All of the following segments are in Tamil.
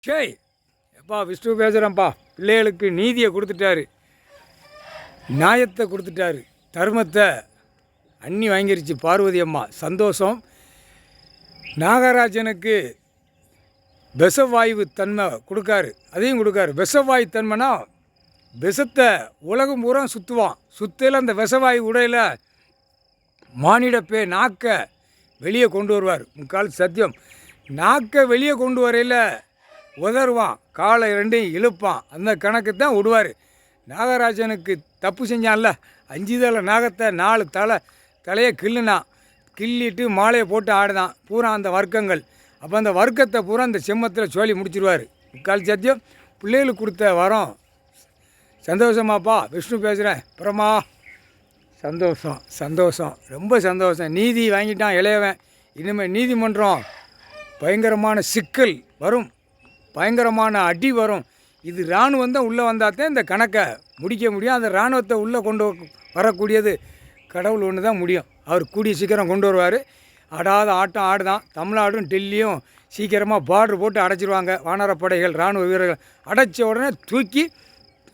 சரி எப்பா விஷ்ணு பேசுகிறேன்ப்பா. பிள்ளைகளுக்கு நீதியை கொடுத்துட்டாரு, நியாயத்தை கொடுத்துட்டாரு, தர்மத்தை அண்ணி வாங்கிருச்சு பார்வதி அம்மா. சந்தோஷம். நாகராஜனுக்கு விஷவாயு தன்மை கொடுக்காரு, அதையும் கொடுக்காரு. விஷவாயு தன்மைனா விஷத்தை உலகம் பூரா சுற்றுவான். சுத்தையில் அந்த விஷவாயு உடையில் மானிட நாக்கை வெளியே கொண்டு வருவார். முக்கால் சத்தியம். நாக்கை வெளியே கொண்டு வரையில் உதறுவான், காலை ரெண்டையும் இழுப்பான். அந்த கணக்கு தான் விடுவார். நாகராஜனுக்கு தப்பு செஞ்சான்ல, 5 தலை நாகத்தை 4 தலையை கிள்ளிட்டு மாலையை போட்டு ஆடுதான் பூரா அந்த வர்க்கங்கள். அப்போ அந்த வர்க்கத்தை பூரா அந்த செம்மத்தில் சொல்லி முடிச்சிருவார். முக்கால் சத்தியம். பிள்ளைகளுக்கு கொடுத்த வரோம். சந்தோஷமாப்பா. விஷ்ணு பேசுகிறேன். அப்புறமா சந்தோஷம் ரொம்ப சந்தோஷம். நீதி வாங்கிட்டான் இளையவன். இனிமேல் நீதிமன்றம் பயங்கரமான சிக்கல் வரும், பயங்கரமான அடி வரும். இது இராணுவம் தான் உள்ளே வந்தால்தான் இந்த கணக்கை முடிக்க முடியும். அந்த இராணுவத்தை உள்ளே கொண்டு வரக்கூடியது கடவுள் ஒன்று தான் முடியும். அவர் கூடிய சீக்கிரம் கொண்டு வருவார். ஆடாத ஆட்டம் ஆடுதான். தமிழ்நாடும் டெல்லியும் சீக்கிரமாக பார்டர் போட்டு அடைச்சிருவாங்க. வானரப்படைகள் இராணுவ வீரர்கள் அடைச்ச உடனே தூக்கி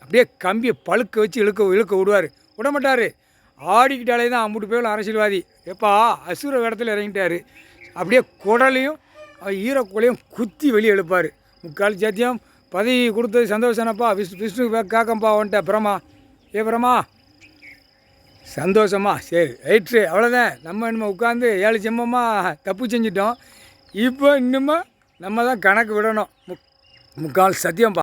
அப்படியே கம்பியை பழுக்க வச்சு இழுக்க விடுவார். விடமாட்டார். ஆடிக்கிட்டாலே தான் அம்புட்டு பேரும் அரசியல்வாதி. எப்பா அசுர இடத்துல இறங்கிட்டார். அப்படியே குடலையும் ஈரக்குலையும் குத்தி வெளியே எழுப்பார். முக்கால் சத்தியம். பதவி கொடுத்தது சந்தோஷம்ப்பா. விஷ்ணு காக்கம்பா வந்துட்ட. பிரமா சந்தோஷமா? சரி ரைட்ரு, அவ்வளோதான். நம்ம உட்காந்து 7 ஜென்மமாக தப்பு செஞ்சிட்டோம். இப்போ இன்னுமே நம்ம தான் கணக்கு விடணும். முக்கால் சத்தியம்ப்பா.